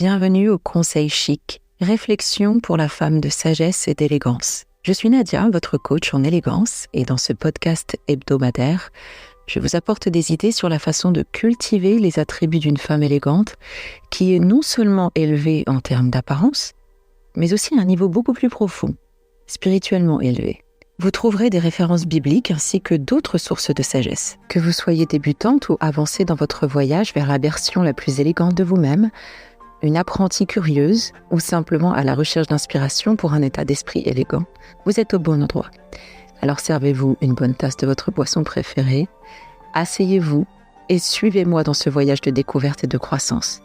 Bienvenue au Conseil Chic, réflexion pour la femme de sagesse et d'élégance. Je suis Nadia, votre coach en élégance, et dans ce podcast hebdomadaire, je vous apporte des idées sur la façon de cultiver les attributs d'une femme élégante qui est non seulement élevée en termes d'apparence, mais aussi à un niveau beaucoup plus profond, spirituellement élevé. Vous trouverez des références bibliques ainsi que d'autres sources de sagesse. Que vous soyez débutante ou avancée dans votre voyage vers la version la plus élégante de vous-même, une apprentie curieuse ou simplement à la recherche d'inspiration pour un état d'esprit élégant, vous êtes au bon endroit. Alors servez-vous une bonne tasse de votre boisson préférée, asseyez-vous et suivez-moi dans ce voyage de découverte et de croissance.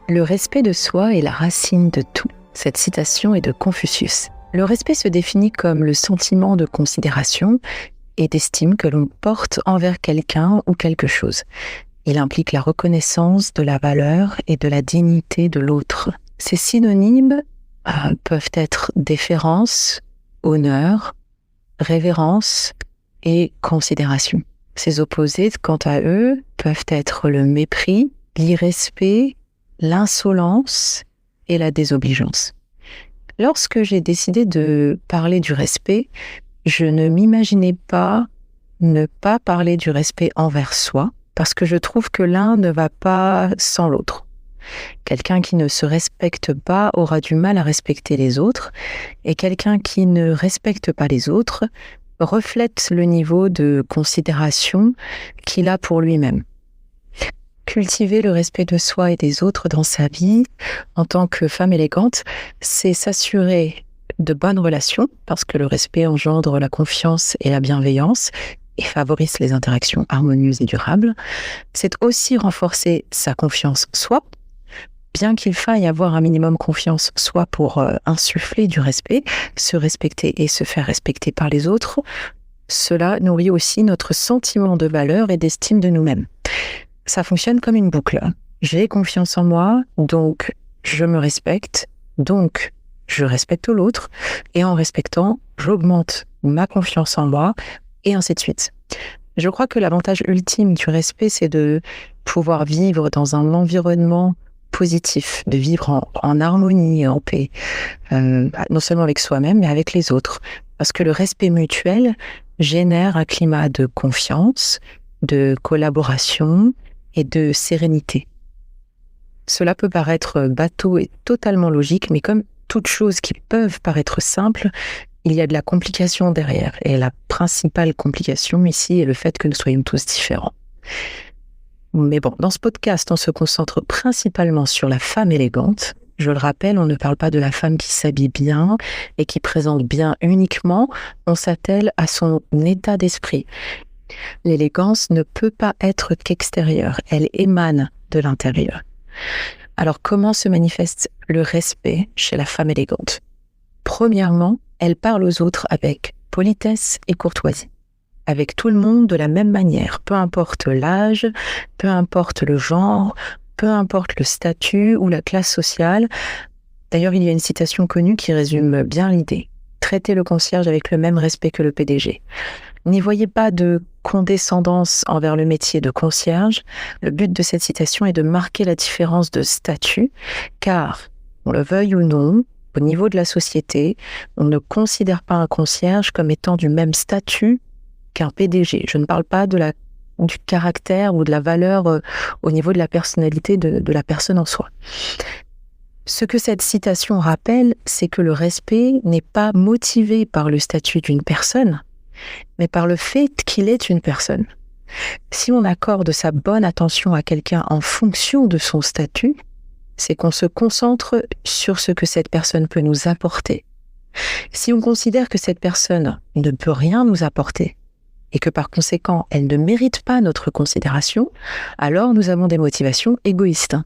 Le respect de soi est la racine de tout. Cette citation est de Confucius. Le respect se définit comme le sentiment de considération et d'estime que l'on porte envers quelqu'un ou quelque chose. Il implique la reconnaissance de la valeur et de la dignité de l'autre. Ces synonymes peuvent être déférence, honneur, révérence et considération. Ces opposés, quant à eux, peuvent être le mépris, l'irrespect, l'insolence et la désobligeance. Lorsque j'ai décidé de parler du respect, je ne m'imaginais pas ne pas parler du respect envers soi, parce que je trouve que l'un ne va pas sans l'autre. Quelqu'un qui ne se respecte pas aura du mal à respecter les autres, et quelqu'un qui ne respecte pas les autres reflète le niveau de considération qu'il a pour lui-même. Cultiver le respect de soi et des autres dans sa vie, en tant que femme élégante, c'est s'assurer de bonnes relations, parce que le respect engendre la confiance et la bienveillance et favorise les interactions harmonieuses et durables. C'est aussi renforcer sa confiance en soi, bien qu'il faille avoir un minimum confiance en soi pour insuffler du respect, se respecter et se faire respecter par les autres. Cela nourrit aussi notre sentiment de valeur et d'estime de nous-mêmes. Ça fonctionne comme une boucle. J'ai confiance en moi, donc je me respecte, donc je respecte l'autre, et en respectant, j'augmente ma confiance en moi, et ainsi de suite. Je crois que l'avantage ultime du respect, c'est de pouvoir vivre dans un environnement positif, de vivre en harmonie et en paix, non seulement avec soi-même, mais avec les autres. Parce que le respect mutuel génère un climat de confiance, de collaboration et de sérénité. Cela peut paraître bateau et totalement logique, mais comme toutes choses qui peuvent paraître simples, il y a de la complication derrière. Et la principale complication ici est le fait que nous soyons tous différents. Mais bon, dans ce podcast, on se concentre principalement sur la femme élégante. Je le rappelle, on ne parle pas de la femme qui s'habille bien et qui présente bien uniquement, on s'attelle à son état d'esprit. L'élégance ne peut pas être qu'extérieure, elle émane de l'intérieur. Alors, comment se manifeste le respect chez la femme élégante ? Premièrement, elle parle aux autres avec politesse et courtoisie. Avec tout le monde de la même manière, peu importe l'âge, peu importe le genre, peu importe le statut ou la classe sociale. D'ailleurs, il y a une citation connue qui résume bien l'idée. Traitez le concierge avec le même respect que le PDG. N'y voyez pas de condescendance envers le métier de concierge. Le but de cette citation est de marquer la différence de statut, car, on le veuille ou non, au niveau de la société, on ne considère pas un concierge comme étant du même statut qu'un PDG. Je ne parle pas du caractère ou de la valeur au niveau de la personnalité de la personne en soi. Ce que cette citation rappelle, c'est que le respect n'est pas motivé par le statut d'une personne, mais par le fait qu'il est une personne. Si on accorde sa bonne attention à quelqu'un en fonction de son statut, c'est qu'on se concentre sur ce que cette personne peut nous apporter. Si on considère que cette personne ne peut rien nous apporter, et que par conséquent, elle ne mérite pas notre considération, alors nous avons des motivations égoïstes.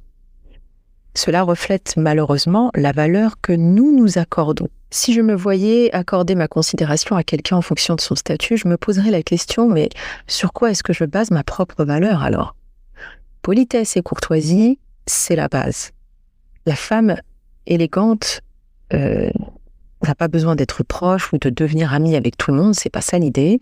Cela reflète malheureusement la valeur que nous nous accordons. Si je me voyais accorder ma considération à quelqu'un en fonction de son statut, je me poserais la question, mais sur quoi est-ce que je base ma propre valeur alors ? Politesse et courtoisie, c'est la base. La femme élégante n'a pas besoin d'être proche ou de devenir amie avec tout le monde, c'est pas ça l'idée.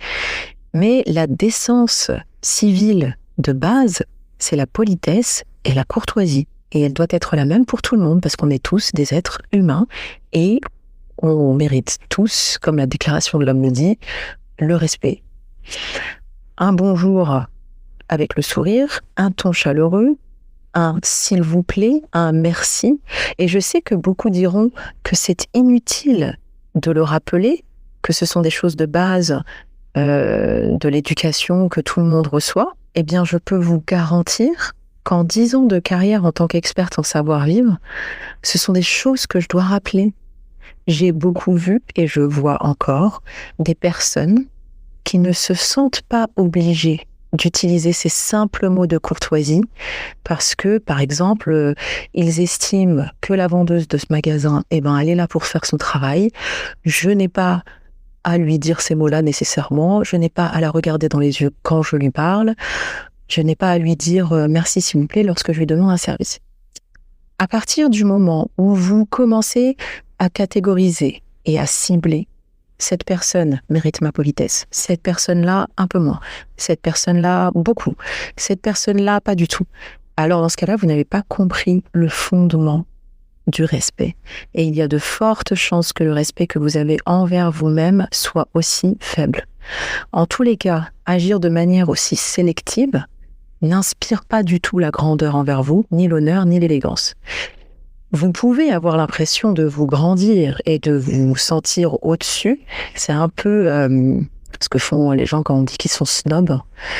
Mais la décence civile de base, c'est la politesse et la courtoisie. Et elle doit être la même pour tout le monde, parce qu'on est tous des êtres humains et on mérite tous, comme la Déclaration de l'homme le dit, le respect. Un bonjour avec le sourire, un ton chaleureux, un s'il vous plaît, un merci. Et je sais que beaucoup diront que c'est inutile de le rappeler, que ce sont des choses de base de l'éducation que tout le monde reçoit. Eh bien, je peux vous garantir qu'en 10 ans de carrière en tant qu'experte en savoir-vivre, ce sont des choses que je dois rappeler. J'ai beaucoup vu, et je vois encore, des personnes qui ne se sentent pas obligées d'utiliser ces simples mots de courtoisie parce que, par exemple, ils estiment que la vendeuse de ce magasin, elle est là pour faire son travail. Je n'ai pas à lui dire ces mots-là nécessairement. Je n'ai pas à la regarder dans les yeux quand je lui parle. Je n'ai pas à lui dire merci s'il vous plaît lorsque je lui demande un service. À partir du moment où vous commencez à catégoriser et à cibler, cette personne mérite ma politesse, cette personne-là un peu moins, cette personne-là beaucoup, cette personne-là pas du tout. Alors dans ce cas-là, vous n'avez pas compris le fondement du respect. Et il y a de fortes chances que le respect que vous avez envers vous-même soit aussi faible. En tous les cas, agir de manière aussi sélective n'inspire pas du tout la grandeur envers vous, ni l'honneur, ni l'élégance. Vous pouvez avoir l'impression de vous grandir et de vous sentir au-dessus. C'est un peu ce que font les gens quand on dit qu'ils sont snobs.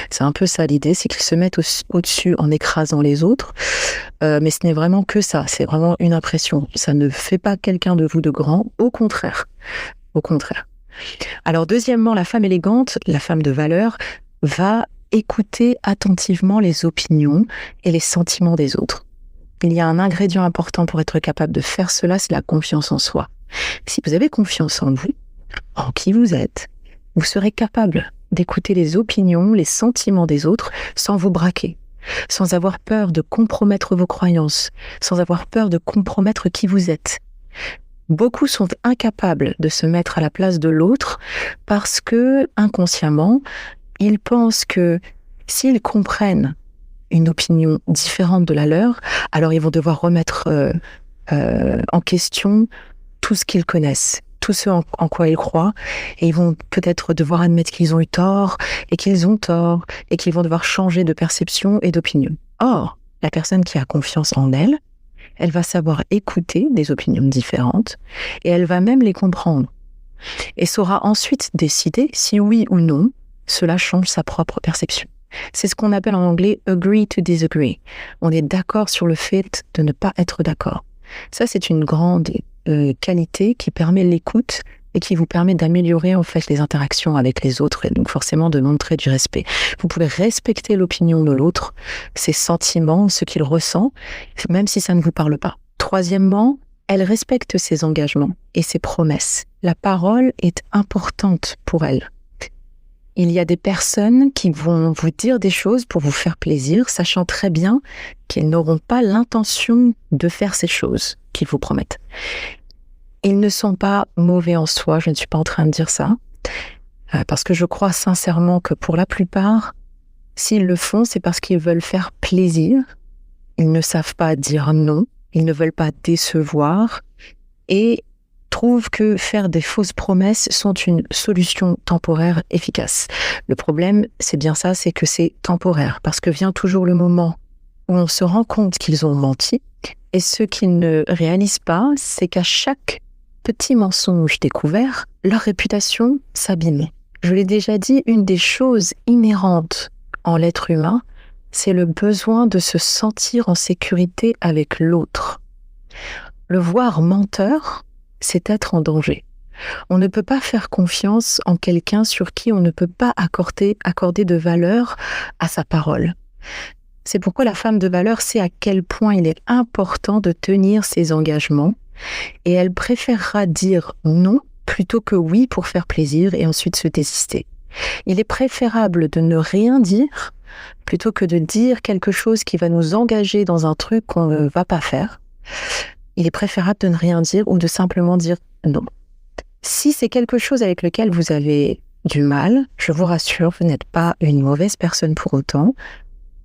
C'est un peu ça l'idée, c'est qu'ils se mettent au-dessus en écrasant les autres. Mais ce n'est vraiment que ça, c'est vraiment une impression. Ça ne fait pas quelqu'un de vous de grand, au contraire. Au contraire. Alors deuxièmement, la femme élégante, la femme de valeur, va écouter attentivement les opinions et les sentiments des autres. Il y a un ingrédient important pour être capable de faire cela, c'est la confiance en soi. Si vous avez confiance en vous, en qui vous êtes, vous serez capable d'écouter les opinions, les sentiments des autres sans vous braquer, sans avoir peur de compromettre vos croyances, sans avoir peur de compromettre qui vous êtes. Beaucoup sont incapables de se mettre à la place de l'autre parce que, inconsciemment, ils pensent que s'ils comprennent une opinion différente de la leur, alors ils vont devoir remettre en question tout ce qu'ils connaissent, tout ce en quoi ils croient, et ils vont peut-être devoir admettre qu'ils ont eu tort, et qu'ils ont tort, et qu'ils vont devoir changer de perception et d'opinion. Or, la personne qui a confiance en elle, elle va savoir écouter des opinions différentes, et elle va même les comprendre, et saura ensuite décider si oui ou non, cela change sa propre perception. C'est ce qu'on appelle en anglais « agree to disagree ». On est d'accord sur le fait de ne pas être d'accord. Ça, c'est une grande qualité qui permet l'écoute et qui vous permet d'améliorer en fait les interactions avec les autres et donc forcément de montrer du respect. Vous pouvez respecter l'opinion de l'autre, ses sentiments, ce qu'il ressent, même si ça ne vous parle pas. Troisièmement, elle respecte ses engagements et ses promesses. La parole est importante pour elle. Il y a des personnes qui vont vous dire des choses pour vous faire plaisir, sachant très bien qu'ils n'auront pas l'intention de faire ces choses qu'ils vous promettent. Ils ne sont pas mauvais en soi, je ne suis pas en train de dire ça, parce que je crois sincèrement que pour la plupart, s'ils le font, c'est parce qu'ils veulent faire plaisir, ils ne savent pas dire non, ils ne veulent pas décevoir, et trouvent que faire des fausses promesses sont une solution temporaire efficace. Le problème, c'est bien ça, c'est que c'est temporaire, parce que vient toujours le moment où on se rend compte qu'ils ont menti, et ce qu'ils ne réalisent pas, c'est qu'à chaque petit mensonge découvert, leur réputation s'abîme. Je l'ai déjà dit, une des choses inhérentes en l'être humain, c'est le besoin de se sentir en sécurité avec l'autre. Le voir menteur, c'est être en danger. On ne peut pas faire confiance en quelqu'un sur qui on ne peut pas accorder de valeur à sa parole. C'est pourquoi la femme de valeur sait à quel point il est important de tenir ses engagements et elle préférera dire non plutôt que oui pour faire plaisir et ensuite se désister. Il est préférable de ne rien dire plutôt que de dire quelque chose qui va nous engager dans un truc qu'on ne va pas faire. Il est préférable de ne rien dire ou de simplement dire non. Si c'est quelque chose avec lequel vous avez du mal. Je vous rassure, vous n'êtes pas une mauvaise personne pour autant,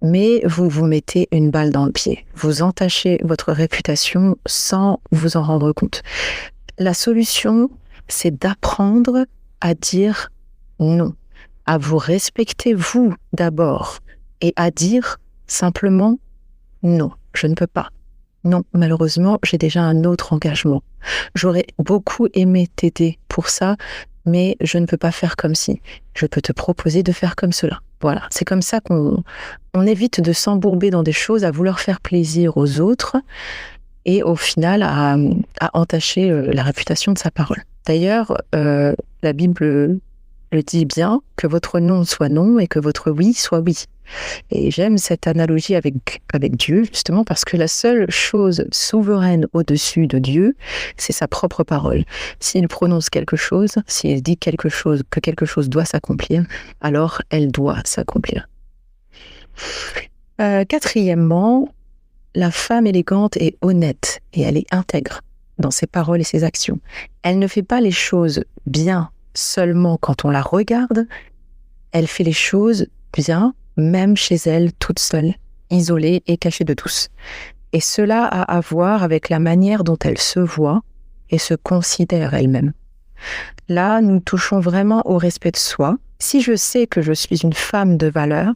mais vous vous mettez une balle dans le pied. Vous entachez votre réputation sans vous en rendre compte. La solution, c'est d'apprendre à dire non, à vous respecter vous d'abord et à dire simplement non, je ne peux pas. Non, malheureusement, j'ai déjà un autre engagement. J'aurais beaucoup aimé t'aider pour ça, mais je ne peux pas faire comme si. Je peux te proposer de faire comme cela. Voilà, c'est comme ça qu'on évite de s'embourber dans des choses, à vouloir faire plaisir aux autres et au final à entacher la réputation de sa parole. D'ailleurs, la Bible le dit bien, que votre non soit non et que votre oui soit oui. Et j'aime cette analogie avec Dieu, justement, parce que la seule chose souveraine au-dessus de Dieu, c'est sa propre parole. S'il prononce quelque chose, s'il dit quelque chose, que quelque chose doit s'accomplir, alors elle doit s'accomplir. Quatrièmement, la femme élégante est honnête et elle est intègre dans ses paroles et ses actions. Elle ne fait pas les choses bien seulement quand on la regarde, elle fait les choses bien même chez elle, toute seule, isolée et cachée de tous. Et cela a à voir avec la manière dont elle se voit et se considère elle-même. Là, nous touchons vraiment au respect de soi. Si je sais que je suis une femme de valeur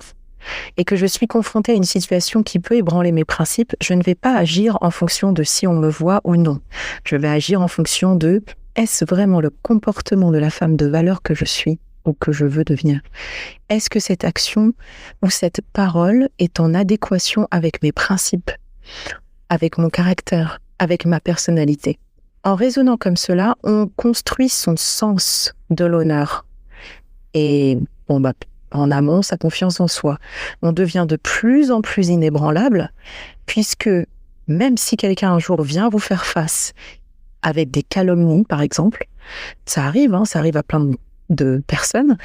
et que je suis confrontée à une situation qui peut ébranler mes principes, je ne vais pas agir en fonction de si on me voit ou non. Je vais agir en fonction de est-ce vraiment le comportement de la femme de valeur que je suis ou que je veux devenir? Est-ce que cette action ou cette parole est en adéquation avec mes principes, avec mon caractère, avec ma personnalité? En raisonnant comme cela, on construit son sens de l'honneur. Et en amont, sa confiance en soi. On devient de plus en plus inébranlable, puisque même si quelqu'un un jour vient vous faire face avec des calomnies, par exemple, ça arrive à plein de personnes,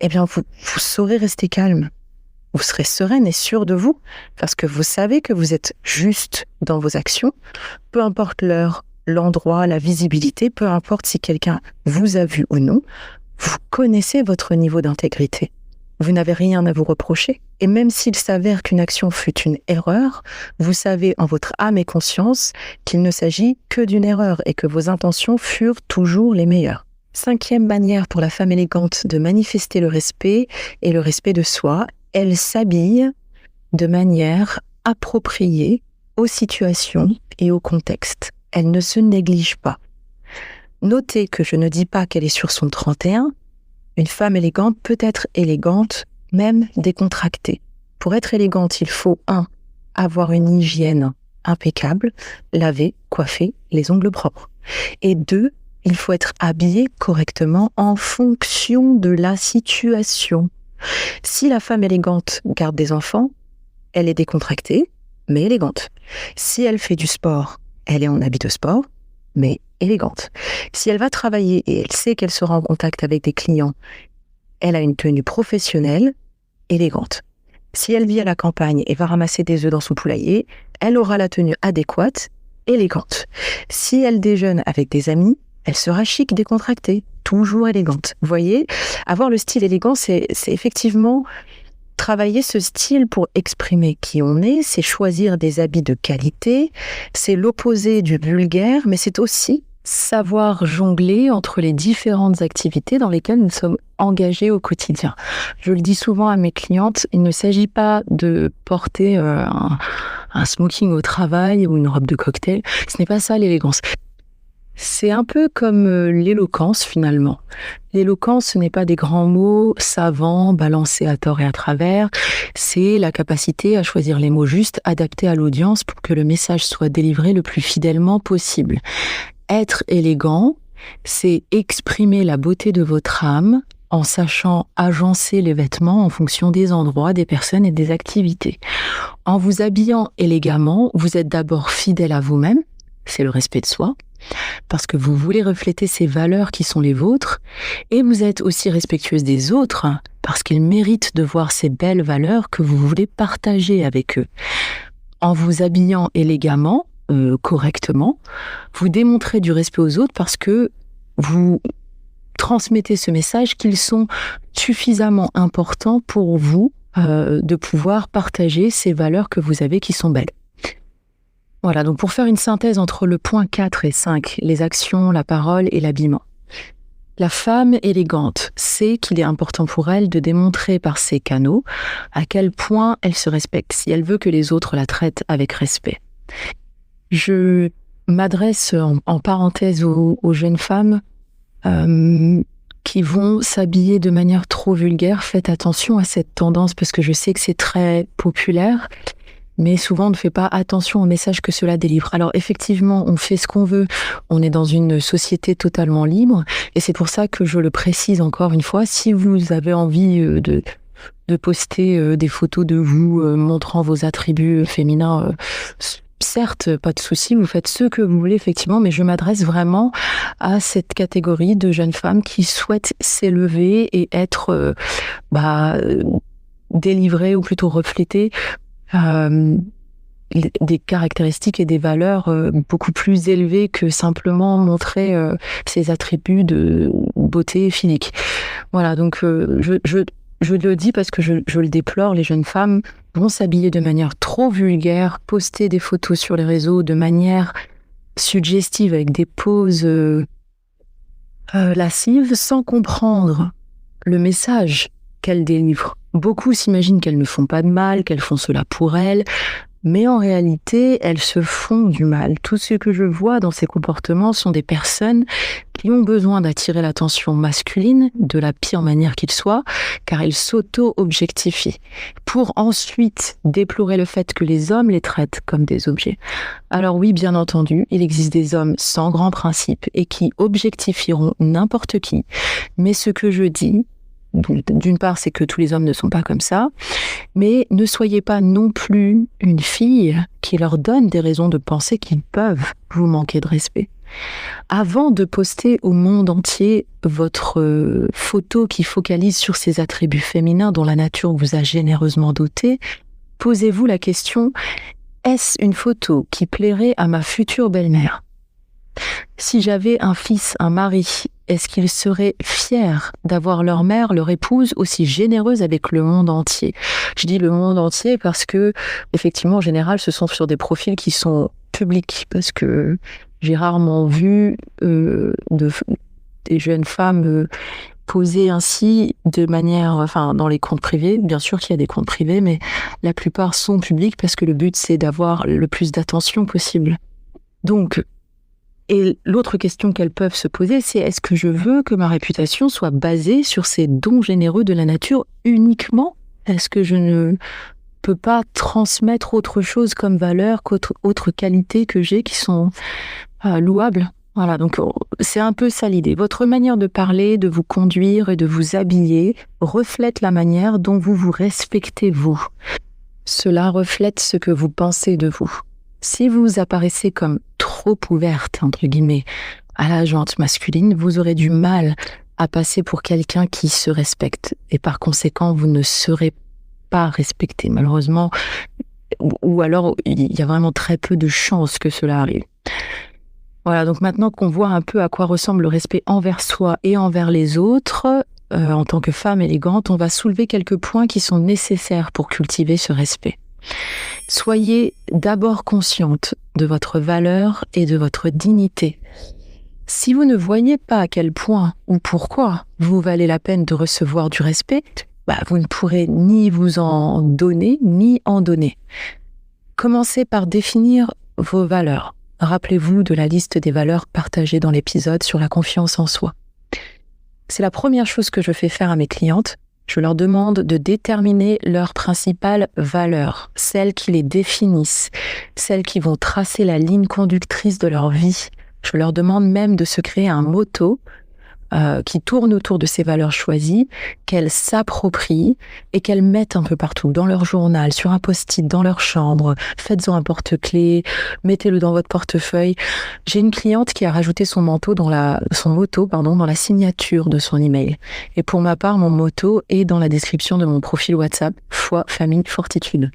eh bien, vous saurez rester calme. Vous serez sereine et sûre de vous, parce que vous savez que vous êtes juste dans vos actions, peu importe l'heure, l'endroit, la visibilité, peu importe si quelqu'un vous a vu ou non, vous connaissez votre niveau d'intégrité. Vous n'avez rien à vous reprocher. Et même s'il s'avère qu'une action fut une erreur, vous savez en votre âme et conscience qu'il ne s'agit que d'une erreur et que vos intentions furent toujours les meilleures. 5e manière pour la femme élégante de manifester le respect et le respect de soi, elle s'habille de manière appropriée aux situations et au contexte. Elle ne se néglige pas. Notez que je ne dis pas qu'elle est sur son 31. Une femme élégante peut être élégante, même décontractée. Pour être élégante, il faut 1. Avoir une hygiène impeccable, laver, coiffer, les ongles propres. Et 2. Il faut être habillé correctement en fonction de la situation. Si la femme élégante garde des enfants, elle est décontractée, mais élégante. Si elle fait du sport, elle est en habit de sport, mais élégante. Si elle va travailler et elle sait qu'elle sera en contact avec des clients, elle a une tenue professionnelle, élégante. Si elle vit à la campagne et va ramasser des œufs dans son poulailler, elle aura la tenue adéquate, élégante. Si elle déjeune avec des amis, elle sera chic, décontractée, toujours élégante. Vous voyez, avoir le style élégant, c'est effectivement travailler ce style pour exprimer qui on est, c'est choisir des habits de qualité, c'est l'opposé du vulgaire, mais c'est aussi savoir jongler entre les différentes activités dans lesquelles nous sommes engagés au quotidien. Je le dis souvent à mes clientes, il ne s'agit pas de porter un smoking au travail ou une robe de cocktail, ce n'est pas ça l'élégance. C'est un peu comme l'éloquence finalement. L'éloquence, ce n'est pas des grands mots savants, balancés à tort et à travers. C'est la capacité à choisir les mots justes, adaptés à l'audience pour que le message soit délivré le plus fidèlement possible. Être élégant, c'est exprimer la beauté de votre âme en sachant agencer les vêtements en fonction des endroits, des personnes et des activités. En vous habillant élégamment, vous êtes d'abord fidèle à vous-même, c'est le respect de soi, parce que vous voulez refléter ces valeurs qui sont les vôtres, et vous êtes aussi respectueuse des autres, parce qu'ils méritent de voir ces belles valeurs que vous voulez partager avec eux. En vous habillant élégamment, correctement, vous démontrez du respect aux autres parce que vous transmettez ce message qu'ils sont suffisamment importants pour vous de pouvoir partager ces valeurs que vous avez qui sont belles. Voilà, donc pour faire une synthèse entre le point 4 et 5, les actions, la parole et l'habillement. La femme élégante sait qu'il est important pour elle de démontrer par ses canaux à quel point elle se respecte, si elle veut que les autres la traitent avec respect. Je m'adresse en parenthèse aux jeunes femmes qui vont s'habiller de manière trop vulgaire. Faites attention à cette tendance parce que je sais que c'est très populaire. Mais souvent, on ne fait pas attention au message que cela délivre. Alors effectivement, on fait ce qu'on veut. On est dans une société totalement libre. Et c'est pour ça que je le précise encore une fois. Si vous avez envie de poster des photos de vous montrant vos attributs féminins, certes, pas de souci, vous faites ce que vous voulez, effectivement. Mais je m'adresse vraiment à cette catégorie de jeunes femmes qui souhaitent s'élever et être délivrées ou plutôt reflétées des caractéristiques et des valeurs beaucoup plus élevées que simplement montrer ses attributs de beauté physique. Voilà, donc je le dis parce que je le déplore, les jeunes femmes vont s'habiller de manière trop vulgaire, poster des photos sur les réseaux de manière suggestive avec des poses lascives sans comprendre le message qu'elles délivrent. Beaucoup s'imaginent qu'elles ne font pas de mal, qu'elles font cela pour elles, mais en réalité, elles se font du mal. Tout ce que je vois dans ces comportements sont des personnes qui ont besoin d'attirer l'attention masculine de la pire manière qu'il soit, car elles s'auto-objectifient, pour ensuite déplorer le fait que les hommes les traitent comme des objets. Alors oui, bien entendu, il existe des hommes sans grands principes et qui objectifieront n'importe qui, mais ce que je dis, d'une part, c'est que tous les hommes ne sont pas comme ça, mais ne soyez pas non plus une fille qui leur donne des raisons de penser qu'ils peuvent vous manquer de respect. Avant de poster au monde entier votre photo qui focalise sur ces attributs féminins dont la nature vous a généreusement doté, posez-vous la question, est-ce une photo qui plairait à ma future belle-mère ? Si j'avais un fils, un mari, est-ce qu'ils seraient fiers d'avoir leur mère, leur épouse, aussi généreuse avec le monde entier ? Je dis le monde entier parce que, effectivement, en général, ce sont sur des profils qui sont publics, parce que j'ai rarement vu des jeunes femmes poser ainsi de manière, dans les comptes privés. Bien sûr qu'il y a des comptes privés, mais la plupart sont publics parce que le but, c'est d'avoir le plus d'attention possible. Donc, et l'autre question qu'elles peuvent se poser, c'est est-ce que je veux que ma réputation soit basée sur ces dons généreux de la nature uniquement ? Est-ce que je ne peux pas transmettre autre chose comme valeur, qu'autre qualité que j'ai qui sont louables ? Voilà, donc c'est un peu ça l'idée. Votre manière de parler, de vous conduire et de vous habiller reflète la manière dont vous vous respectez vous. Cela reflète ce que vous pensez de vous. Si vous apparaissez comme trop ouverte, entre guillemets, à la jante masculine, vous aurez du mal à passer pour quelqu'un qui se respecte. Et par conséquent, vous ne serez pas respecté, malheureusement. Ou alors, il y a vraiment très peu de chances que cela arrive. Voilà, donc maintenant qu'on voit un peu à quoi ressemble le respect envers soi et envers les autres, en tant que femme élégante, on va soulever quelques points qui sont nécessaires pour cultiver ce respect. Soyez d'abord consciente de votre valeur et de votre dignité. Si vous ne voyez pas à quel point ou pourquoi vous valez la peine de recevoir du respect, vous ne pourrez ni vous en donner, ni en donner. Commencez par définir vos valeurs. Rappelez-vous de la liste des valeurs partagées dans l'épisode sur la confiance en soi. C'est la première chose que je fais faire à mes clientes. Je leur demande de déterminer leurs principales valeurs, celles qui les définissent, celles qui vont tracer la ligne conductrice de leur vie. Je leur demande même de se créer un motto qui tourne autour de ces valeurs choisies, qu'elles s'approprient et qu'elles mettent un peu partout, dans leur journal, sur un post-it, dans leur chambre, faites-en un porte-clés, mettez-le dans votre portefeuille. J'ai une cliente qui a rajouté son motto dans la signature de son email. Et pour ma part, mon motto est dans la description de mon profil WhatsApp, foi, famille, fortitude.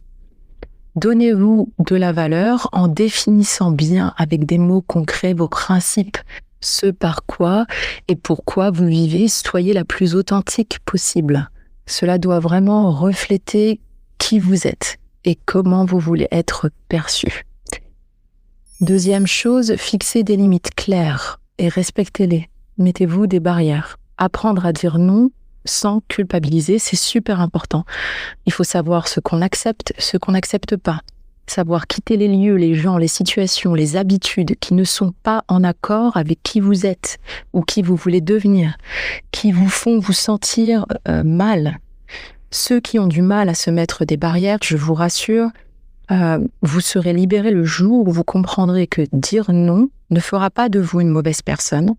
Donnez-vous de la valeur en définissant bien avec des mots concrets vos principes, ce par quoi et pourquoi vous vivez, soyez la plus authentique possible. Cela doit vraiment refléter qui vous êtes et comment vous voulez être perçu. Deuxième chose, fixez des limites claires et respectez-les. Mettez-vous des barrières. Apprendre à dire non sans culpabiliser, c'est super important. Il faut savoir ce qu'on accepte, ce qu'on n'accepte pas. Savoir quitter les lieux, les gens, les situations, les habitudes qui ne sont pas en accord avec qui vous êtes ou qui vous voulez devenir, qui vous font vous sentir mal. Ceux qui ont du mal à se mettre des barrières, je vous rassure, vous serez libérés le jour où vous comprendrez que dire non ne fera pas de vous une mauvaise personne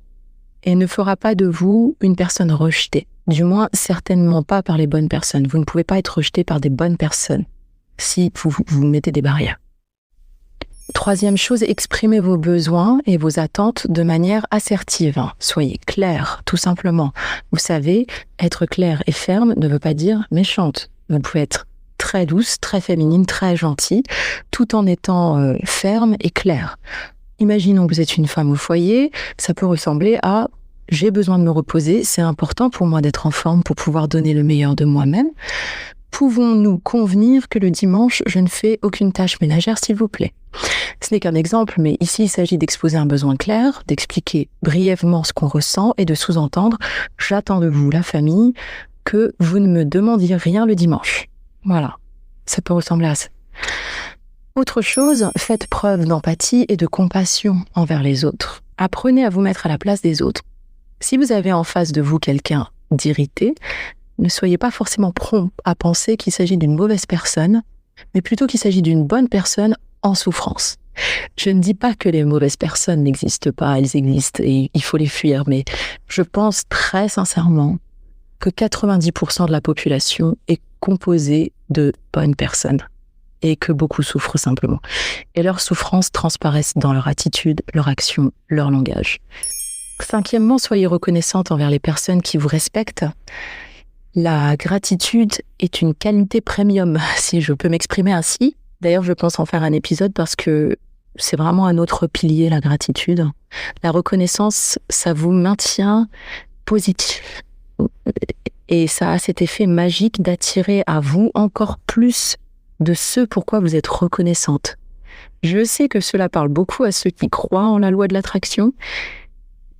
et ne fera pas de vous une personne rejetée. Du moins, certainement pas par les bonnes personnes. Vous ne pouvez pas être rejeté par des bonnes personnes si vous mettez des barrières. Troisième chose, exprimez vos besoins et vos attentes de manière assertive. Soyez clair, tout simplement. Vous savez, être clair et ferme ne veut pas dire méchante. Vous pouvez être très douce, très féminine, très gentille, tout en étant ferme et claire. Imaginons que vous êtes une femme au foyer, ça peut ressembler à « j'ai besoin de me reposer, c'est important pour moi d'être en forme pour pouvoir donner le meilleur de moi-même ». Pouvons-nous convenir que le dimanche, je ne fais aucune tâche ménagère, s'il vous plaît? Ce n'est qu'un exemple, mais ici, il s'agit d'exposer un besoin clair, d'expliquer brièvement ce qu'on ressent et de sous-entendre « j'attends de vous, la famille, que vous ne me demandiez rien le dimanche ». Voilà, ça peut ressembler à ça. Autre chose, faites preuve d'empathie et de compassion envers les autres. Apprenez à vous mettre à la place des autres. Si vous avez en face de vous quelqu'un d'irrité, ne soyez pas forcément prompt à penser qu'il s'agit d'une mauvaise personne, mais plutôt qu'il s'agit d'une bonne personne en souffrance. Je ne dis pas que les mauvaises personnes n'existent pas, elles existent et il faut les fuir, mais je pense très sincèrement que 90% de la population est composée de bonnes personnes et que beaucoup souffrent simplement. Et leurs souffrances transparaissent dans leur attitude, leur action, leur langage. Cinquièmement, soyez reconnaissante envers les personnes qui vous respectent. La gratitude est une qualité premium, si je peux m'exprimer ainsi. D'ailleurs, je pense en faire un épisode parce que c'est vraiment un autre pilier, la gratitude. La reconnaissance, ça vous maintient positif. Et ça a cet effet magique d'attirer à vous encore plus de ce pourquoi vous êtes reconnaissante. Je sais que cela parle beaucoup à ceux qui croient en la loi de l'attraction.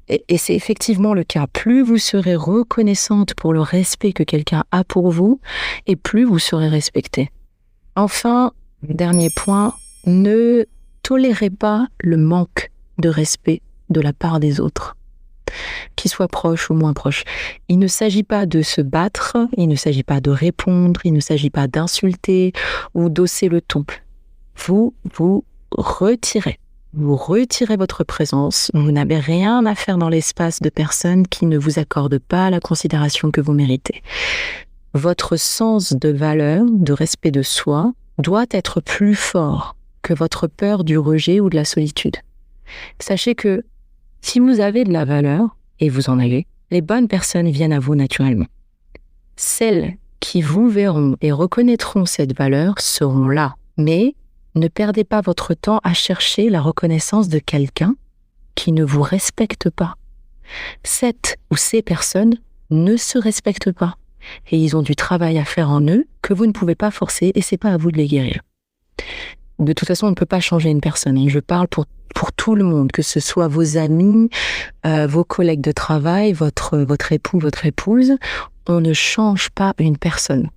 Et c'est effectivement le cas. Plus vous serez reconnaissante pour le respect que quelqu'un a pour vous, et plus vous serez respectée. Enfin, dernier point, ne tolérez pas le manque de respect de la part des autres, qu'ils soient proches ou moins proches. Il ne s'agit pas de se battre, il ne s'agit pas de répondre, il ne s'agit pas d'insulter ou d'hausser le ton. Vous retirez. Vous retirez votre présence, vous n'avez rien à faire dans l'espace de personnes qui ne vous accordent pas la considération que vous méritez. Votre sens de valeur, de respect de soi, doit être plus fort que votre peur du rejet ou de la solitude. Sachez que si vous avez de la valeur, et vous en avez, les bonnes personnes viennent à vous naturellement. Celles qui vous verront et reconnaîtront cette valeur seront là, mais ne perdez pas votre temps à chercher la reconnaissance de quelqu'un qui ne vous respecte pas. Cette ou ces personnes ne se respectent pas et ils ont du travail à faire en eux que vous ne pouvez pas forcer et c'est pas à vous de les guérir. De toute façon, on ne peut pas changer une personne. Et je parle pour tout le monde, que ce soit vos amis, vos collègues de travail, votre époux, votre épouse. On ne change pas une personne.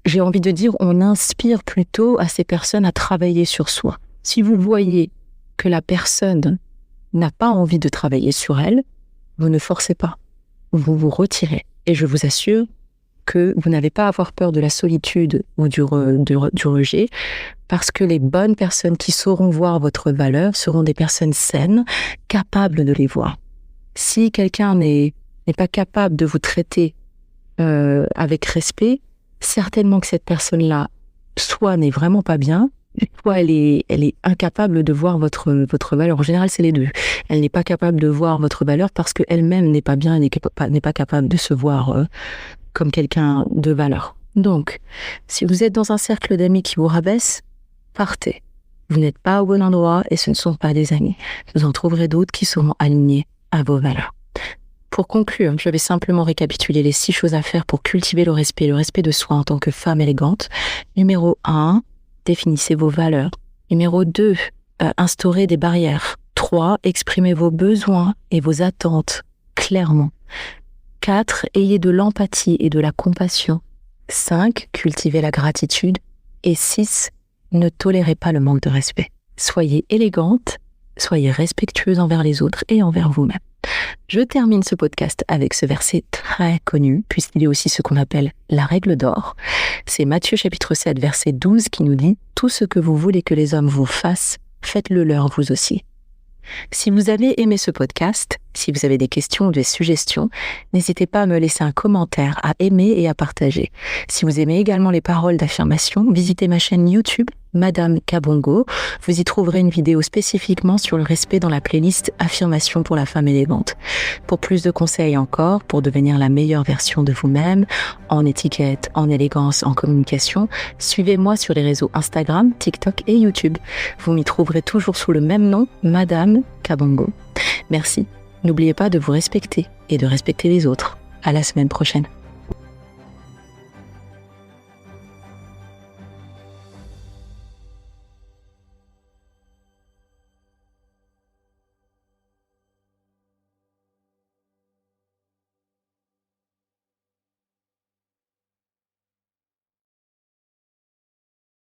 J'ai envie de dire, on inspire plutôt à ces personnes à travailler sur soi. Si vous voyez que la personne n'a pas envie de travailler sur elle, vous ne forcez pas. Vous vous retirez. Et je vous assure que vous n'avez pas à avoir peur de la solitude ou du rejet, parce que les bonnes personnes qui sauront voir votre valeur seront des personnes saines, capables de les voir. Si quelqu'un n'est pas capable de vous traiter avec respect, certainement que cette personne-là, soit n'est vraiment pas bien, soit elle est incapable de voir votre valeur. En général, c'est les deux. Elle n'est pas capable de voir votre valeur parce qu'elle-même n'est pas bien, elle n'est pas capable de se voir comme quelqu'un de valeur. Donc, si vous êtes dans un cercle d'amis qui vous rabaissent, partez. Vous n'êtes pas au bon endroit et ce ne sont pas des amis. Vous en trouverez d'autres qui seront alignés à vos valeurs. Pour conclure, je vais simplement récapituler les 6 choses à faire pour cultiver le respect de soi en tant que femme élégante. Numéro 1, définissez vos valeurs. Numéro 2, instaurez des barrières. 3, exprimez vos besoins et vos attentes clairement. 4, ayez de l'empathie et de la compassion. 5, cultivez la gratitude. Et 6, ne tolérez pas le manque de respect. Soyez élégante, soyez respectueuse envers les autres et envers vous-même. Je termine ce podcast avec ce verset très connu, puisqu'il est aussi ce qu'on appelle la règle d'or. C'est Matthieu chapitre 7, verset 12 qui nous dit « Tout ce que vous voulez que les hommes vous fassent, faites-le leur vous aussi ». Si vous avez aimé ce podcast, si vous avez des questions ou des suggestions, n'hésitez pas à me laisser un commentaire, à aimer et à partager. Si vous aimez également les paroles d'affirmation, visitez ma chaîne YouTube, Madame Kabongo. Vous y trouverez une vidéo spécifiquement sur le respect dans la playlist Affirmation pour la femme élégante. Pour plus de conseils encore, pour devenir la meilleure version de vous-même, en étiquette, en élégance, en communication, suivez-moi sur les réseaux Instagram, TikTok et YouTube. Vous m'y trouverez toujours sous le même nom, Madame Kabongo. Merci. N'oubliez pas de vous respecter et de respecter les autres. À la semaine prochaine.